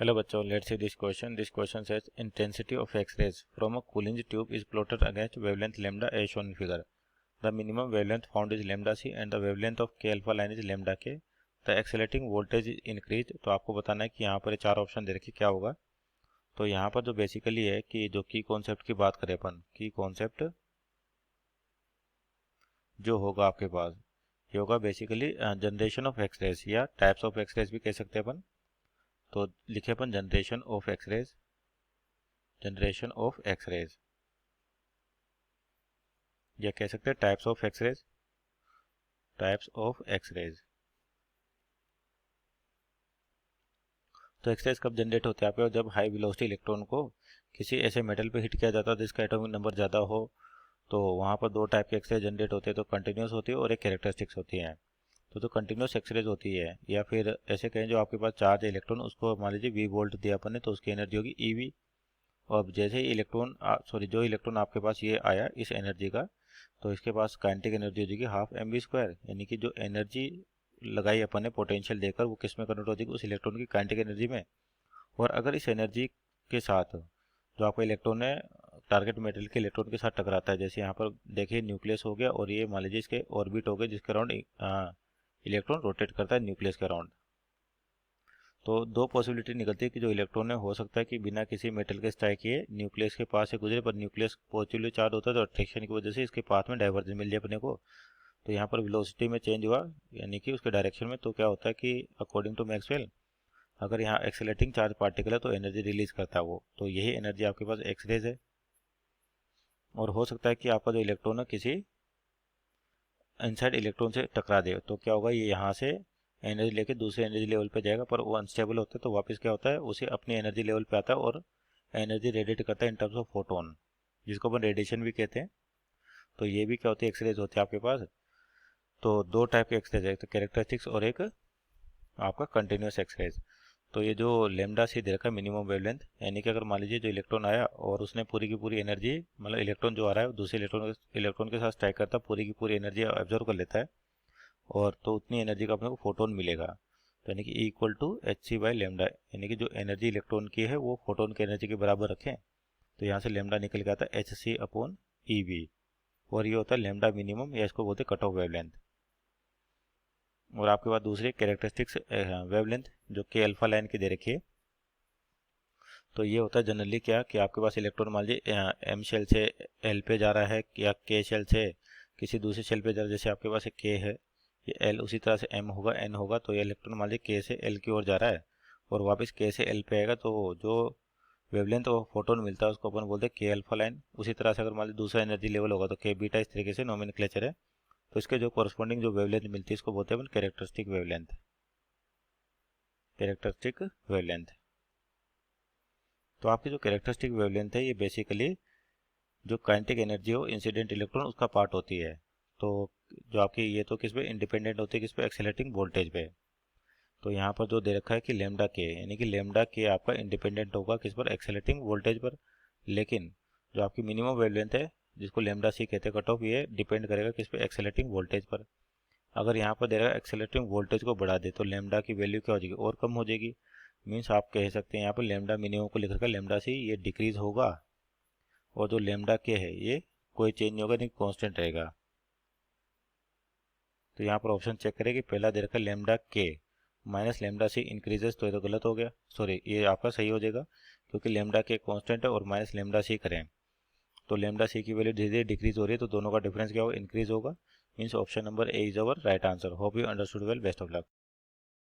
Hello bachcho, let's see this question. This question says intensity of X-rays from a Coulomb tube is plotted against wavelength lambda as shown in figure. The minimum wavelength found is lambda c and the wavelength of K alpha line is lambda k. The accelerating voltage is increased. तो आपको बताना है कि यहाँ पर चार option दे रखे क्या होगा। तो यहाँ पर जो बेसिकली है कि जो की कॉन्सेप्ट की बात करें अपन, की कॉन्सेप्ट जो होगा आपके पास ये होगा बेसिकली जनरेशन ऑफ एक्सरेज या टाइप्स ऑफ एक्सरेज भी कह सकते हैं अपन। तो लिखे अपन generation of X rays, generation of X rays या कह सकते हैं types of X rays, types of X rays. तो एक्सरेज कब जनरेट होते हैं आपके, जब हाई वेलोसिटी इलेक्ट्रॉन को किसी ऐसे मेटल पे हिट किया जाता है जिसका एटॉमिक नंबर ज़्यादा हो, तो वहाँ पर दो टाइप के एक्सरेज जनरेट होते हैं। तो कंटिन्यूस होती है और एक कैरेक्टरिस्टिक्स होती है। तो जो कंटिन्यूस एक्सरेज होती है या फिर ऐसे कहें जो आपके पास चार्ज इलेक्ट्रॉन उसको मान लीजिए वी वोल्ट दिया अपन ने, तो उसकी एनर्जी होगी ईवी। और जैसे ही इलेक्ट्रॉन जो इलेक्ट्रॉन आपके पास ये आया इस एनर्जी का, तो इसके पास काइनेटिक एनर्जी हो जाएगी हाफ एम बी स्क्वायर, यानी कि जो एनर्जी लगाई अपन ने पोटेंशियल देकर वो किस में कन्वर्ट हो जाएगी, उस इलेक्ट्रॉन की काइनेटिक एनर्जी में। और अगर इस एनर्जी के साथ जो आपका इलेक्ट्रॉन है टारगेट मेटल के इलेक्ट्रॉन के साथ टकराता है, जैसे यहाँ पर देखिए न्यूक्लियस हो गया और ये मान लीजिए इसके ऑर्बिट हो गए जिसके अराउंड इलेक्ट्रॉन रोटेट करता है न्यूक्लियस के अराउंड। तो दो पॉसिबिलिटी निकलती है कि जो इलेक्ट्रॉन है हो सकता है कि बिना किसी मेटल के स्ट्राइक किए न्यूक्लियस के पास से गुजरे, पर न्यूक्लियस पॉजिटिवली चार्ज होता है तो अट्रैक्शन की वजह से इसके पाथ में डाइवर्जेंस मिल जाए अपने को। तो यहाँ पर वेलोसिटी में चेंज हुआ यानी कि उसके डायरेक्शन में। तो क्या होता है कि अकॉर्डिंग टू मैक्सवेल अगर यहाँ एक्सेलरेटिंग चार्ज पार्टिकल है तो एनर्जी रिलीज करता है वो, तो यही एनर्जी आपके पास एक्सरेज है। और हो सकता है कि आपका जो इलेक्ट्रॉन है किसी इनसाइड इलेक्ट्रॉन से टकरा दे, तो क्या होगा ये यहाँ से एनर्जी लेके दूसरे एनर्जी लेवल पे जाएगा, पर वो अनस्टेबल होता है तो वापस क्या होता है उसे अपनी एनर्जी लेवल पे आता है और एनर्जी रेडिएट करता है इन टर्म्स ऑफ फोटोन, जिसको अपन रेडिएशन भी कहते हैं। तो ये भी क्या होती है एक्सरेज होती है आपके पास। तो दो टाइप के एक्सरेज है, एक तो कैरेक्टरिस्टिक्स और एक आपका कंटिन्यूस एक्सरेज। तो ये जो लेमडा सी दे रखा है मिनिमम वेवलेंथ, यानी कि अगर मान लीजिए जो इलेक्ट्रॉन आया और उसने पूरी की पूरी एनर्जी, मतलब इलेक्ट्रॉन जो आ रहा है दूसरे इलेक्ट्रॉन के साथ स्ट्राइक करता है, पूरी की पूरी एनर्जी ऑब्जर्व कर लेता है और तो उतनी एनर्जी का अपने को फोटोन मिलेगा। तो यानी कि equal to H C by lambda, यानी कि जो एनर्जी इलेक्ट्रॉन की है वो फोटोन की एनर्जी के बराबर रखें। तो यहाँ से लेमडा निकल के आता है H C upon E V, और ये होता है लेमडा मिनिमम या इसको बोलते हैं कट ऑफ वेवलेंथ। और आपके पास दूसरी कैरेक्टरिस्टिक्स वेवलेंथ जो के अल्फा लाइन की दे रखी है। तो ये होता है जनरली क्या कि आपके पास इलेक्ट्रॉन मान लीजिए एम शेल से एल पे जा रहा है या के शेल से किसी दूसरे शेल पे जा रहा है। जैसे आपके पास एक के है, ये एल, उसी तरह से एम होगा, एन होगा। तो ये इलेक्ट्रॉन मान लीजिए के से एल की ओर जा रहा है और वापस के से एल पे आएगा, तो जो वेवलेंथ और फोटोन मिलता है उसको अपन बोलते हैं के अल्फा लाइन। उसी तरह से अगर मान लीजिए दूसरा एनर्जी लेवल होगा तो के बीटा, इस तरीके से नोमेनक्लेचर है। तो इसके जो कॉरस्पॉन्डिंग जो वेवलेंथ मिलती है इसको बोलते हैं अपन कैरेक्टरिस्टिक वेवलेंथ, कैरेक्टरिस्टिक वेवलेंथ। तो आपकी जो कैरेक्टरिस्टिक वेवलेंथ है ये बेसिकली जो काइनेटिक एनर्जी हो इंसिडेंट इलेक्ट्रॉन उसका पार्ट होती है। तो जो आपकी ये तो किस पे इंडिपेंडेंट होती है, किस पे, एक्सेलरेटिंग वोल्टेज पे। तो यहाँ पर जो दे रखा है कि लेमडा के, यानी कि लेमडा के आपका इंडिपेंडेंट होगा किस पर, एक्सेलरेटिंग वोल्टेज पर। लेकिन जो आपकी मिनिमम वेवलेंथ है जिसको लेमडा सी कहते हैं कट ऑफ, ये डिपेंड करेगा किस पे, एक्सेलरेटिंग वोल्टेज पर। अगर यहाँ पर दे रहा है एक्सेलरेटिंग वोल्टेज को बढ़ा दे तो लेमडा की वैल्यू क्या हो जाएगी, और कम हो जाएगी। मीन्स आप कह सकते हैं यहाँ पर लेमडा मिनिमम को लिख रखा है लेमडा सी, ये डिक्रीज होगा। और जो लेमडा के है ये कोई चेंज नहीं होगा, नहीं कांस्टेंट रहेगा। तो यहाँ पर ऑप्शन चेक करें कि पहला दे रखा है लेमडा के माइनस लेमडा सी इंक्रीजेस, तो ये तो गलत हो गया, सॉरी ये आपका सही हो जाएगा क्योंकि लेमडा के कांस्टेंट है और माइनस लेमडा सी करें तो लेमडा सी की वैल्यू धीरे धीरे डिक्रीज हो रही है, तो दोनों का डिफरेंस क्या होगा, इंक्रीज होगा। Means option number A is our right answer. Hope you understood well, best of luck.